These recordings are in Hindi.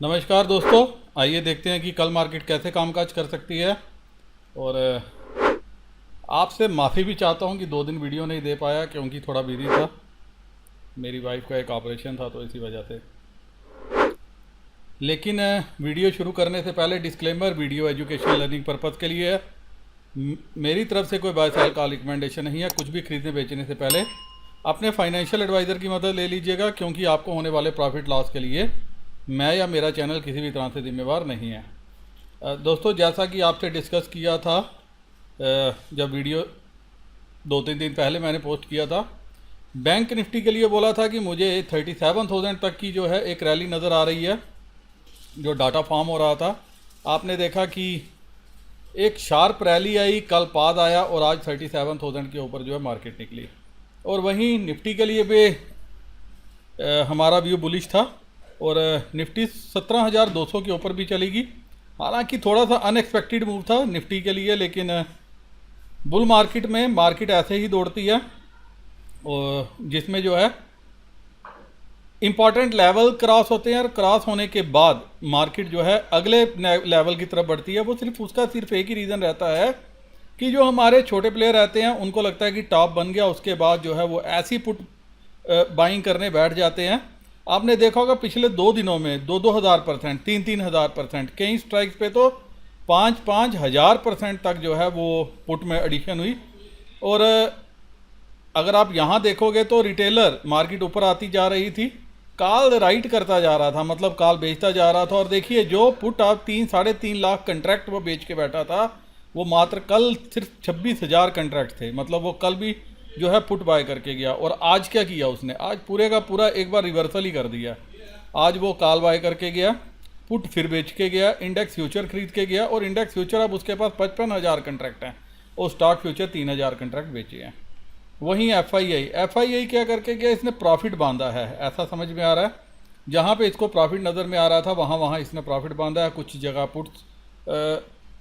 नमस्कार दोस्तों, आइए देखते हैं कि कल मार्केट कैसे कामकाज कर सकती है। और आपसे माफ़ी भी चाहता हूं कि 2 दिन वीडियो नहीं दे पाया क्योंकि थोड़ा बिजी था। मेरी वाइफ का एक ऑपरेशन था तो इसी वजह से। लेकिन वीडियो शुरू करने से पहले disclaimer, video education learning purpose के लिए है। मेरी तरफ से कोई बाय सेल का रिकमेंडेशन नहीं है। कुछ भी खरीदने बेचने से पहले अपने फाइनेंशियल एडवाइज़र की मदद ले लीजिएगा, क्योंकि आपको होने वाले प्रॉफिट लॉस के लिए मैं या मेरा चैनल किसी भी तरह से जिम्मेवार नहीं है। दोस्तों, जैसा कि आपसे डिस्कस किया था, जब वीडियो 2-3 दिन पहले मैंने पोस्ट किया था, बैंक निफ्टी के लिए बोला था कि मुझे 37,000 तक की जो है एक रैली नज़र आ रही है, जो डाटा फॉर्म हो रहा था। आपने देखा कि एक शार्प रैली आई, कल पाद आया और आज 37,000 के ऊपर जो है मार्केट निकली। और वहीं निफ्टी के लिए भी हमारा व्यू बुलिश था और निफ्टी 17,200 के ऊपर भी चलेगी। हालांकि थोड़ा सा अनएक्सपेक्टेड मूव था निफ्टी के लिए, लेकिन बुल मार्केट में मार्केट ऐसे ही दौड़ती है और जिसमें जो है इंपॉर्टेंट लेवल क्रॉस होते हैं और क्रॉस होने के बाद मार्केट जो है अगले लेवल की तरफ बढ़ती है। वो सिर्फ एक ही रीज़न रहता है कि जो हमारे छोटे प्लेयर रहते हैं उनको लगता है कि टॉप बन गया, उसके बाद जो है वो ऐसी पुट बाइंग करने बैठ जाते हैं। आपने देखा होगा पिछले 2 दिनों में 2,000%, 3,000%, कई स्ट्राइक्स पे तो 5,000% तक जो है वो पुट में एडिशन हुई। और अगर आप यहाँ देखोगे तो रिटेलर मार्केट ऊपर आती जा रही थी, काल राइट करता जा रहा था, मतलब काल बेचता जा रहा था। और देखिए जो पुट आप 3-3.5 लाख कंट्रैक्ट वो बेच के बैठा था, वो मात्र कल सिर्फ 26,000 कंट्रैक्ट थे। मतलब वो कल भी जो है पुट बाय करके गया। और आज क्या किया उसने? आज पूरे का पूरा एक बार रिवर्सल ही कर दिया। आज वो कॉल बाय करके गया, पुट फिर बेच के गया, इंडेक्स फ्यूचर खरीद के गया और इंडेक्स फ्यूचर अब उसके पास 55,000 कंट्रैक्ट हैं और स्टॉक फ्यूचर 3,000 कंट्रैक्ट बेचे हैं। वहीं एफ आई आई क्या करके गया? इसने प्रॉफिट बांधा है, ऐसा समझ में आ रहा है। जहाँ पे इसको प्रॉफिट नज़र में आ रहा था वहाँ इसने प्रॉफिट बांधा है। कुछ जगह पुट्स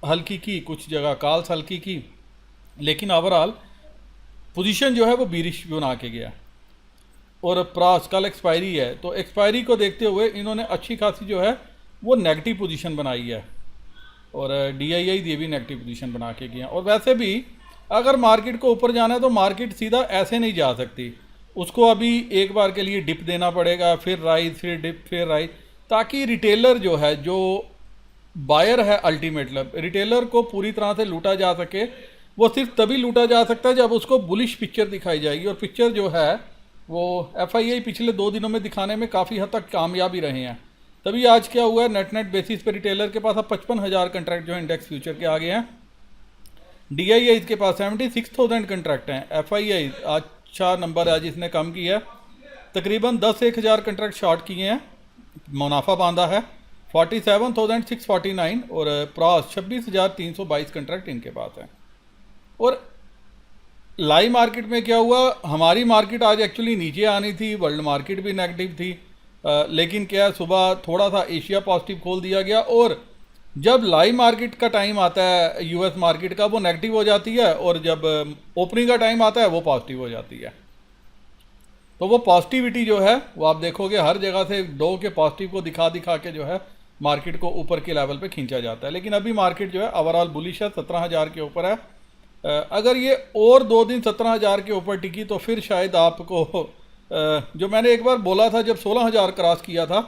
हल्की की, कुछ जगह कॉल्स हल्की की, लेकिन ओवरऑल पोजीशन जो है वो बीरिश बना के गया। और प्रास कल एक्सपायरी है, तो एक्सपायरी को देखते हुए इन्होंने अच्छी खासी जो है वो नेगेटिव पोजीशन बनाई है। और DII ये भी नेगेटिव पोजीशन बना के गया। और वैसे भी अगर मार्केट को ऊपर जाना है तो मार्केट सीधा ऐसे नहीं जा सकती, उसको अभी एक बार के लिए डिप देना पड़ेगा, फिर राइज, फिर डिप, फिर राइज, ताकि रिटेलर जो है, जो बायर है, अल्टीमेटली रिटेलर को पूरी तरह से लूटा जा सके। वो सिर्फ तभी लूटा जा सकता है जब उसको बुलिश पिक्चर दिखाई जाएगी। और पिक्चर जो है वो FII पिछले 2 दिनों में दिखाने में काफ़ी हद तक कामयाब ही रहे हैं। तभी आज क्या हुआ है, नेट बेसिस पे रिटेलर के पास अब 55,000 कंट्रैक्ट जो है इंडेक्स फ्यूचर के आगे हैं। DII के पास 76,000 कंट्रैक्ट हैं। FII अच्छा नंबर आज इसने कम किया है, तकरीबन 10-1,000 कंट्रैक्ट शॉर्ट किए हैं, मुनाफा बांधा है 47,649। और प्रॉस 26,322 कंट्रैक्ट इनके पास है। और लाइव मार्केट में क्या हुआ, हमारी मार्केट आज एक्चुअली नीचे आनी थी, वर्ल्ड मार्केट भी नेगेटिव थी, लेकिन क्या सुबह थोड़ा सा एशिया पॉजिटिव खोल दिया गया। और जब लाइव मार्केट का टाइम आता है US मार्केट का, वो नेगेटिव हो जाती है, और जब ओपनिंग का टाइम आता है वो पॉजिटिव हो जाती है। तो वो पॉजिटिविटी जो है वो आप देखोगे हर जगह से डो के पॉजिटिव को दिखा दिखा के जो है मार्केट को ऊपर के लेवल पे खींचा जाता है। लेकिन अभी मार्केट जो है ओवरऑल बुलिश है, 17,000 के ऊपर है। अगर ये और 2 दिन 17,000 के ऊपर टिकी तो फिर शायद आपको जो मैंने एक बार बोला था जब 16,000 क्रॉस किया था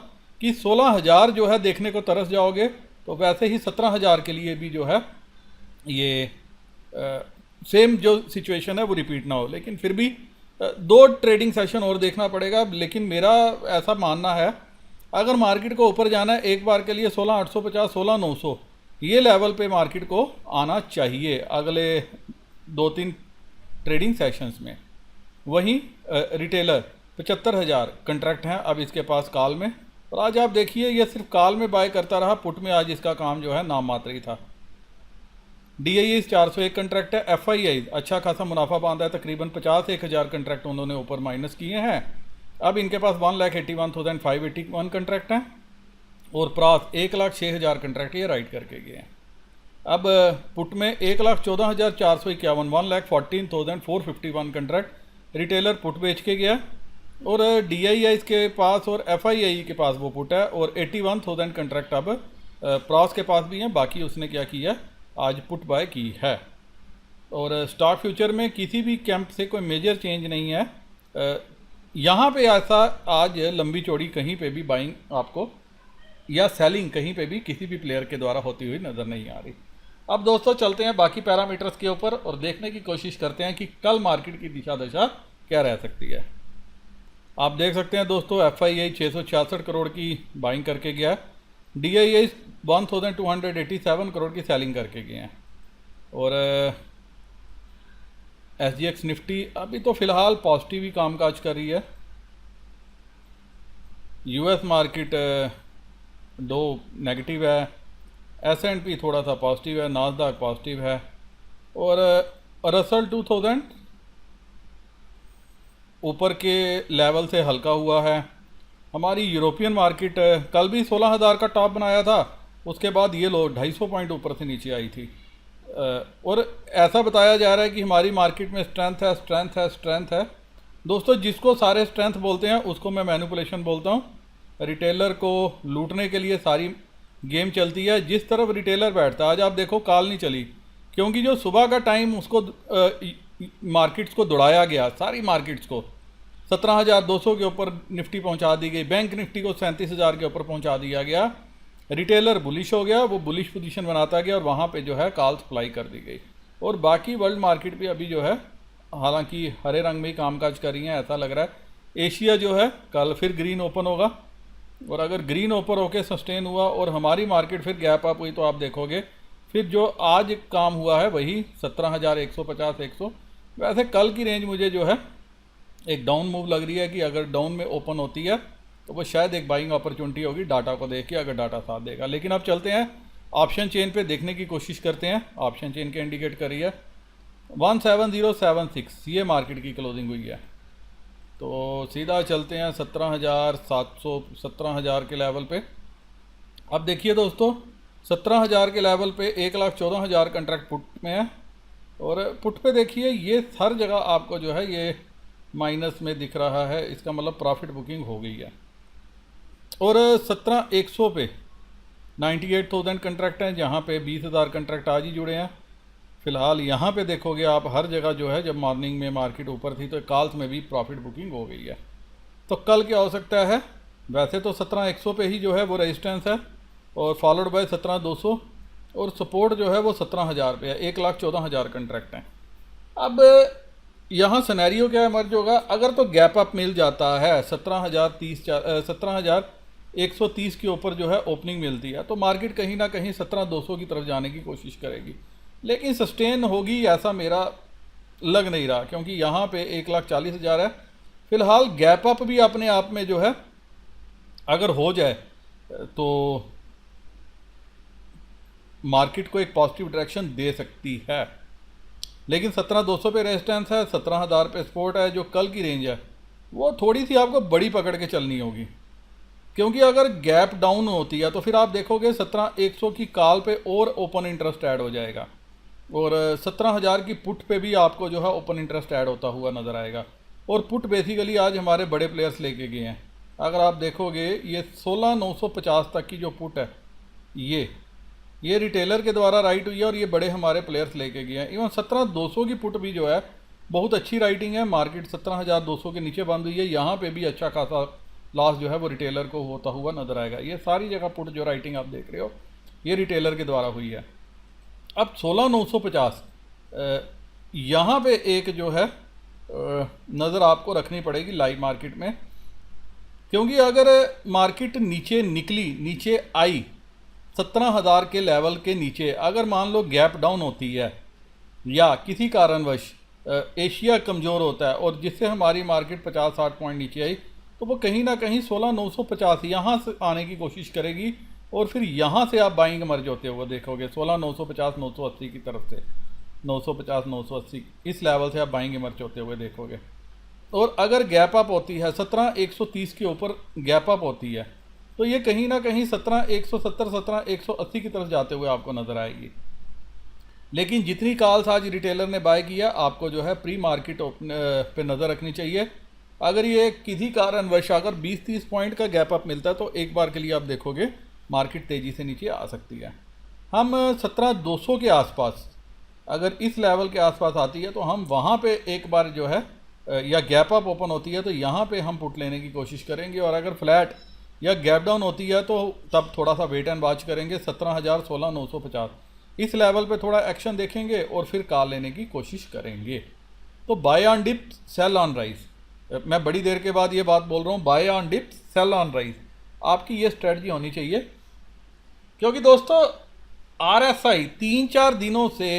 कि 16,000 जो है देखने को तरस जाओगे, तो वैसे ही 17,000 के लिए भी जो है ये सेम जो सिचुएशन है वो रिपीट ना हो। लेकिन फिर भी 2 ट्रेडिंग सेशन और देखना पड़ेगा। लेकिन मेरा ऐसा मानना है, अगर मार्केट को ऊपर जाना है एक बार के लिए 16,850, 16,900 ये लेवल पे मार्केट को आना चाहिए अगले 2-3 ट्रेडिंग सेशंस में। वहीं रिटेलर 75,000 कंट्रैक्ट हैं अब इसके पास कॉल में। और आज आप देखिए ये सिर्फ कॉल में बाय करता रहा, पुट में आज इसका काम जो है नाम मात्र ही था। DII 401 कंट्रैक्ट है। FII अच्छा खासा मुनाफा बांधा है, तकरीबन 50-1,000 कंट्रैक्ट उन्होंने ऊपर माइनस किए हैं। अब इनके पास 1,81,581 कंट्रैक्ट हैं। और प्रास 1,06,000 कंट्रैक्ट ये राइट करके गए हैं। अब पुट में 1,14,451, 1,14,451 कंट्रैक्ट रिटेलर पुट बेच के गया। और DII के पास और FII के पास वो पुट है, और 81,000 कंट्रैक्ट अब प्रॉस के पास भी हैं। बाकी उसने क्या किया, आज पुट बाय की है। और स्टॉक फ्यूचर में किसी भी कैंप से कोई मेजर चेंज नहीं है। यहाँ पे ऐसा आज लंबी चौड़ी कहीं पे भी बाइंग आपको या सेलिंग कहीं पे भी किसी भी प्लेयर के द्वारा होती हुई नज़र नहीं आ रही। अब दोस्तों चलते हैं बाकी पैरामीटर्स के ऊपर और देखने की कोशिश करते हैं कि कल मार्केट की दिशा दशा क्या रह सकती है। आप देख सकते हैं दोस्तों, FII 666 करोड़ की बाइंग करके गया है, DII 1287 करोड़ की सेलिंग करके गए हैं, और SGX निफ्टी अभी तो फ़िलहाल पॉजिटिव ही कामकाज कर रही है। US मार्केट 2 नेगेटिव है, S&P थोड़ा सा पॉजिटिव है, नास्डॉक पॉजिटिव है, और रसल 2000 ऊपर के लेवल से हल्का हुआ है। हमारी यूरोपियन मार्केट कल भी 16,000 का टॉप बनाया था, उसके बाद ये लो 250 पॉइंट ऊपर से नीचे आई थी। और ऐसा बताया जा रहा है कि हमारी मार्केट में स्ट्रेंथ है, स्ट्रेंथ है, स्ट्रेंथ है। दोस्तों जिसको सारे स्ट्रेंथ बोलते हैं उसको मैं मैनिपुलेशन बोलता हूँ। रिटेलर को लूटने के लिए सारी गेम चलती है, जिस तरफ रिटेलर बैठता है। आज आप देखो कॉल नहीं चली, क्योंकि जो सुबह का टाइम उसको मार्केट्स को दौड़ाया गया, सारी मार्केट्स को 17,200 के ऊपर निफ्टी पहुंचा दी गई, बैंक निफ्टी को 37,000 के ऊपर पहुंचा दिया गया। रिटेलर बुलिश हो गया, वो बुलिश पोजीशन बनाता गया और वहाँ पे जो है कॉल सप्लाई कर दी गई। और बाकी वर्ल्ड मार्केट भी अभी जो है हालांकि हरे रंग में ही कामकाज कर रही हैं, ऐसा लग रहा है। एशिया जो है कल फिर ग्रीन ओपन होगा, और अगर ग्रीन ओपन होकर सस्टेन हुआ और हमारी मार्केट फिर गैप अप हुई तो आप देखोगे फिर जो आज काम हुआ है वही 17,150 100। वैसे कल की रेंज मुझे जो है एक डाउन मूव लग रही है कि अगर डाउन में ओपन होती है तो वो शायद एक बाइंग अपॉर्चुनिटी होगी डाटा को देख के, अगर डाटा साथ देगा। लेकिन अब चलते हैं ऑप्शन चेन पे देखने की कोशिश करते हैं। ऑप्शन चेन के इंडिकेट कर रही है 17076, ये मार्केट की क्लोजिंग हुई है। तो सीधा चलते हैं 17,700 17,000 के लेवल पे। अब देखिए दोस्तों 17,000 के लेवल पे 1,14,000 कंट्रैक्ट पुट में है, और पुट पे देखिए ये हर जगह आपको जो है ये माइनस में दिख रहा है, इसका मतलब प्रॉफिट बुकिंग हो गई है। और 17,100 पे 98,000 कंट्रैक्ट हैं, जहाँ पे 20,000 कंट्रैक्ट आज ही जुड़े हैं। फ़िलहाल यहाँ पे देखोगे आप हर जगह जो है, जब मॉर्निंग में मार्केट ऊपर थी तो कॉल्स में भी प्रॉफिट बुकिंग हो गई है। तो कल क्या हो सकता है, वैसे तो 17,100 पे ही जो है वो रेजिस्टेंस है, और फॉलोड बाय 17,200, और सपोर्ट जो है वो 17,000 पे है। 1,14,000 कंट्रैक्ट हैं। अब यहाँ सिनेरियो क्या इमर्ज होगा, अगर तो गैप अप मिल जाता है 17,130 के ऊपर जो है ओपनिंग मिलती है, तो मार्केट कहीं ना कहीं 17,200 की तरफ जाने की कोशिश करेगी, लेकिन सस्टेन होगी ऐसा मेरा लग नहीं रहा, क्योंकि यहाँ पे 1,40,000 है। फिलहाल गैप अप भी अपने आप में जो है अगर हो जाए तो मार्केट को एक पॉजिटिव डायरेक्शन दे सकती है। लेकिन 17,200 पे रेजिस्टेंस है, 17,000 पे सपोर्ट है। जो कल की रेंज है वो थोड़ी सी आपको बड़ी पकड़ के चलनी होगी, क्योंकि अगर गैप डाउन होती है तो फिर आप देखोगे 17,100 की कॉल पे और ओपन इंटरेस्ट ऐड हो जाएगा, और 17,000 की पुट पे भी आपको जो है ओपन इंटरेस्ट ऐड होता हुआ नज़र आएगा। और पुट बेसिकली आज हमारे बड़े प्लेयर्स लेके गए हैं। अगर आप देखोगे ये 16,950 तक की जो पुट है ये रिटेलर के द्वारा राइट हुई है, और ये बड़े हमारे प्लेयर्स लेके गए हैं। इवन 17,200 की पुट भी जो है बहुत अच्छी राइटिंग है। मार्केट 17,200 के नीचे बंद हुई है, यहाँ पे भी अच्छा खासा लॉस जो है वो रिटेलर को होता हुआ नजर आएगा। ये सारी जगह पुट जो राइटिंग आप देख रहे हो ये रिटेलर के द्वारा हुई है। अब 16,950 यहाँ पे एक जो है नज़र आपको रखनी पड़ेगी लाइव मार्केट में, क्योंकि अगर मार्केट नीचे निकली, नीचे आई 17,000 के लेवल के नीचे, अगर मान लो गैप डाउन होती है या किसी कारणवश एशिया कमज़ोर होता है और जिससे हमारी मार्केट 50-60 पॉइंट नीचे आई, तो वो कहीं ना कहीं 16,950 यहाँ से आने की कोशिश करेगी, और फिर यहाँ से आप बाइंग मर्ज होते हुए देखोगे 16,950 980 की तरफ से 950 980 इस लेवल से आप बाइंग मर्ज होते हुए देखोगे। और अगर गैप अप होती है 17,130 के ऊपर गैप अप होती है, तो ये कहीं ना कहीं 17,170 17,180 की तरफ जाते हुए आपको नज़र आएगी। लेकिन जितनी कॉल्स आज रिटेलर ने बाय किया, आपको जो है प्री मार्केट पे नज़र रखनी चाहिए। अगर ये किसी कारणवश अगर 20-30 पॉइंट का गैप अप मिलता है तो एक बार के लिए आप देखोगे मार्केट तेज़ी से नीचे आ सकती है। हम 17,200 के आसपास अगर इस लेवल के आसपास आती है तो हम वहाँ पे एक बार जो है या गैप अप ओपन होती है तो यहाँ पे हम पुट लेने की कोशिश करेंगे, और अगर फ्लैट या गैप डाउन होती है तो तब थोड़ा सा वेट एंड वॉच करेंगे। 17,016,950 इस लेवल पे थोड़ा एक्शन देखेंगे और फिर कॉल लेने की कोशिश करेंगे। तो buy on dip sell on rise, मैं बड़ी देर के बाद ये बात बोल रहा हूँ, buy on dip sell on rise आपकी ये स्ट्रेटजी होनी चाहिए। क्योंकि दोस्तों RSI 3-4 दिनों से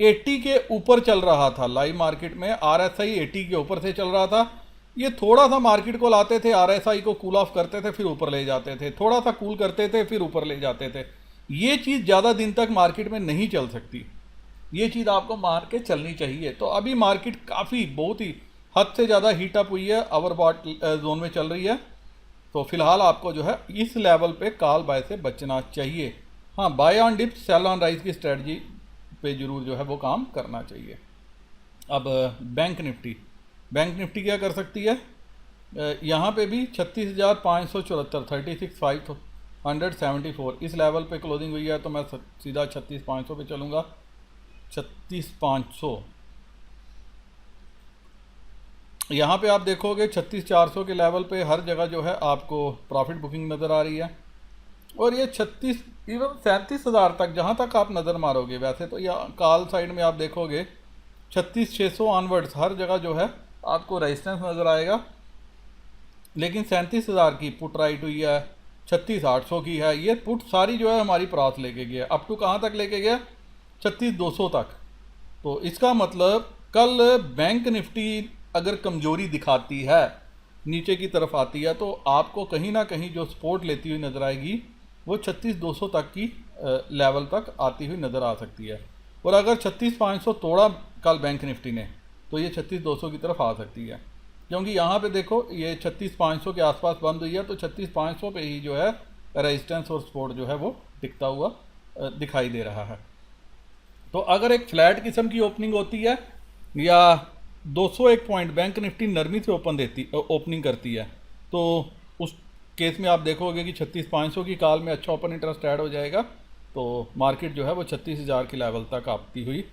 80 के ऊपर चल रहा था। लाइव मार्केट में RSI 80 के ऊपर से चल रहा था। ये थोड़ा सा मार्केट को लाते थे, RSI को कूल ऑफ करते थे, फिर ऊपर ले जाते थे, थोड़ा सा कूल करते थे, फिर ऊपर ले जाते थे। ये चीज़ ज़्यादा दिन तक मार्केट में नहीं चल सकती, ये चीज़ आपको मार के चलनी चाहिए। तो अभी मार्केट काफ़ी बहुत ही हद से ज़्यादा हीट अप हुई है, ओवरबॉट जोन में चल रही है। तो फिलहाल आपको जो है इस लेवल पे कॉल बाय से बचना चाहिए। हाँ, buy on dip sell on rise की स्ट्रेटजी पे जरूर जो है वो काम करना चाहिए। अब बैंक निफ्टी क्या कर सकती है? यहाँ पे भी 36,574 36,574 इस लेवल पे क्लोजिंग हुई है, तो मैं सीधा 36,500 पे चलूँगा। 36,500 यहाँ पे आप देखोगे 36,400 के लेवल पे हर जगह जो है आपको प्रॉफिट बुकिंग नज़र आ रही है। और ये 37,000 तक जहाँ तक आप नज़र मारोगे, वैसे तो या कॉल साइड में आप देखोगे 36,600 ऑनवर्ड्स हर जगह जो है आपको रेजिस्टेंस नज़र आएगा। लेकिन 37,000 की पुट राइट हुई है, 36,800 की है, ये पुट सारी जो है हमारी क्रॉस लेके गया। अप टू कहाँ तक लेके गया? 36,200 तक। तो इसका मतलब कल बैंक निफ्टी अगर कमजोरी दिखाती है, नीचे की तरफ आती है, तो आपको कहीं ना कहीं जो सपोर्ट लेती हुई नज़र आएगी वो 36,200 तक की लेवल तक आती हुई नज़र आ सकती है। और अगर 36,500 तोड़ा कल बैंक निफ्टी ने तो ये 36,200 की तरफ आ सकती है। क्योंकि यहाँ पे देखो ये 36,500 के आसपास बंद हुई है, तो 36,500 पे ही जो है रेजिस्टेंस और सपोर्ट जो है वो टिकता हुआ दिखाई दे रहा है। तो अगर एक फ्लैट किस्म की ओपनिंग होती है या 201 पॉइंट बैंक निफ्टी नरमी से ओपनिंग करती है, तो उस केस में आप देखोगे कि 36,500 की कॉल में अच्छा ओपन इंटरेस्ट ऐड हो जाएगा। तो मार्केट जो है वो 36,000 की लेवल तक आती हुई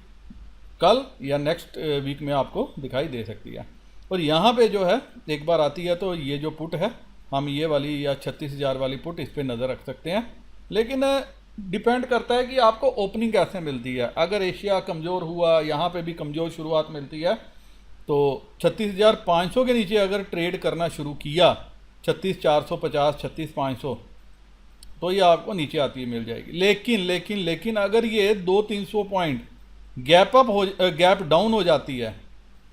कल या नेक्स्ट वीक में आपको दिखाई दे सकती है। और यहाँ पे जो है एक बार आती है तो ये जो पुट है, हम ये वाली या 36,000 वाली पुट इस पर नज़र रख सकते हैं। लेकिन डिपेंड करता है कि आपको ओपनिंग कैसे मिलती है। अगर एशिया कमज़ोर हुआ, यहाँ पे भी कमज़ोर शुरुआत मिलती है, तो 36,500 के नीचे अगर ट्रेड करना शुरू किया 36,450 36,500 तो ये आपको नीचे आती है मिल जाएगी। लेकिन अगर ये 200-300 पॉइंट गैप डाउन हो जाती है,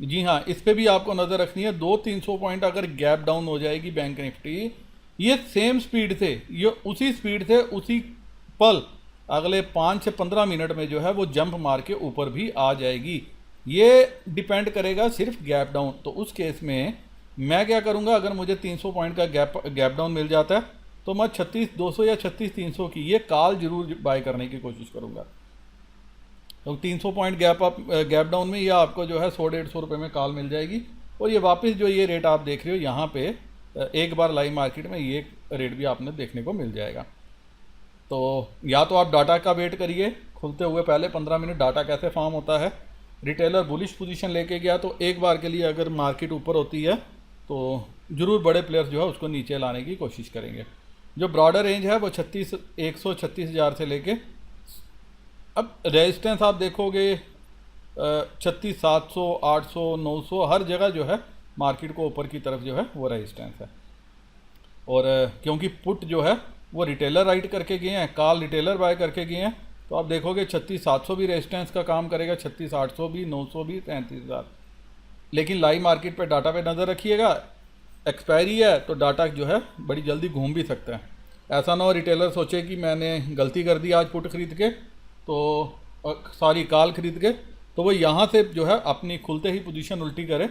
जी हाँ, इस पे भी आपको नज़र रखनी है। 200-300 पॉइंट अगर गैप डाउन हो जाएगी बैंक निफ्टी, ये सेम स्पीड से, ये उसी स्पीड से उसी पल अगले 5 से 15 मिनट में जो है वो जंप मार के ऊपर भी आ जाएगी। ये डिपेंड करेगा सिर्फ गैप डाउन। तो उस केस में मैं क्या करूँगा, अगर मुझे 300 पॉइंट का गैप डाउन मिल जाता है तो मैं 36,200 या 36,300 की ये कॉल जरूर बाय करने की कोशिश करूँगा। तो 300 पॉइंट गैप डाउन में ये आपको जो है 100-150 रुपये में कॉल मिल जाएगी। और ये वापस जो ये रेट आप देख रहे हो यहाँ पे एक बार लाइव मार्केट में ये रेट भी आपने देखने को मिल जाएगा। तो या तो आप डाटा का वेट करिए, खुलते हुए पहले 15 मिनट डाटा कैसे फॉर्म होता है। रिटेलर बुलिश पोजीशन लेके गया तो एक बार के लिए अगर मार्केट ऊपर होती है तो ज़रूर बड़े प्लेयर्स जो है उसको नीचे लाने की कोशिश करेंगे। जो ब्रॉडर रेंज है वो 36,136,000 से लेके, अब रेजिस्टेंस आप देखोगे 36,700 800 900 हर जगह जो है मार्केट को ऊपर की तरफ जो है वो रेजिस्टेंस है। और क्योंकि पुट जो है वो रिटेलर राइट करके गए हैं, कॉल रिटेलर बाय करके गए हैं, तो आप देखोगे 36,700 भी रेजिस्टेंस का काम करेगा, 36,800 भी, 900 भी, 33,000। लेकिन लाइव मार्केट पे डाटा पे नज़र रखिएगा, एक्सपायरी है तो डाटा जो है बड़ी जल्दी घूम भी सकता है। ऐसा ना हो रिटेलर सोचे कि मैंने गलती कर दी आज पुट खरीद के, तो सॉरी कॉल खरीद के, तो वो यहाँ से जो है अपनी खुलते ही पोजीशन उल्टी करे,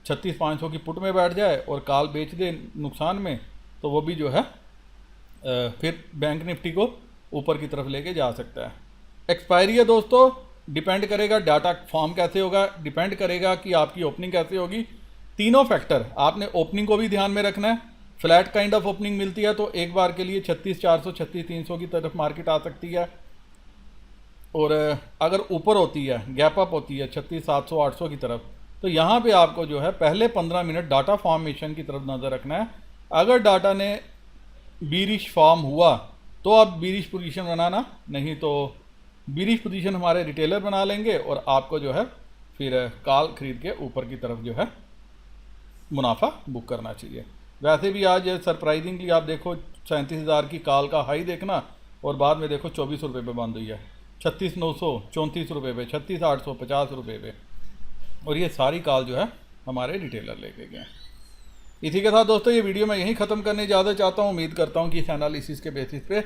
36,500 की पुट में बैठ जाए और कॉल बेच दे नुकसान में, तो वो भी जो है फिर बैंक निफ्टी को ऊपर की तरफ लेके जा सकता है। एक्सपायरी है दोस्तों, डिपेंड करेगा डाटा फॉर्म कैसे होगा, डिपेंड करेगा कि आपकी ओपनिंग कैसे होगी। तीनों फैक्टर आपने ओपनिंग को भी ध्यान में रखना है। फ्लैट काइंड ऑफ ओपनिंग मिलती है तो एक बार के लिए 36,400 36,300 की तरफ मार्केट आ सकती है, और अगर ऊपर होती है, गैप अप होती है 36,700 800 की तरफ, तो यहाँ पे आपको जो है पहले 15 मिनट डाटा फॉर्मेशन की तरफ नज़र रखना है। अगर डाटा ने बीरिश फॉर्म हुआ तो आप बीरिश पोजीशन बनाना, नहीं तो बीरिश पोजीशन हमारे रिटेलर बना लेंगे और आपको जो है फिर कॉल खरीद के ऊपर की तरफ जो है मुनाफा बुक करना चाहिए। वैसे भी आज सरप्राइजिंगली आप देखो 37,000 की कॉल का हाई देखना, और बाद में देखो 24 रुपये पे बंद हुई है, 36,900 34 रुपये पे, 36,800 50 रुपये पे, और ये सारी कॉल जो है हमारे रिटेलर लेके गए। इसी के साथ दोस्तों ये वीडियो मैं यहीं ख़त्म करने ज़्यादा चाहता हूँ। उम्मीद करता हूँ कि इस एनालिसिस के बेसिस पे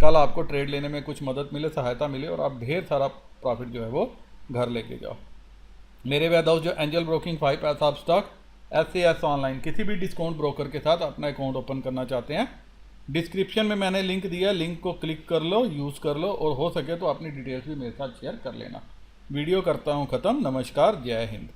कल आपको ट्रेड लेने में कुछ मदद मिले, सहायता मिले, और आप ढेर सारा प्रॉफिट जो है वो घर लेके जाओ। मेरे वेद हाउस जो एंजल ब्रोकिंग 5 पैसा ऑफ स्टॉक SAS ऑनलाइन किसी भी डिस्काउंट ब्रोकर के साथ अपना अकाउंट ओपन करना चाहते हैं, डिस्क्रिप्शन में मैंने लिंक दिया, लिंक को क्लिक कर लो, यूज़ कर लो, और हो सके तो अपनी डिटेल्स भी मेरे साथ शेयर कर लेना। वीडियो करता हूँ ख़त्म। नमस्कार, जय हिंद।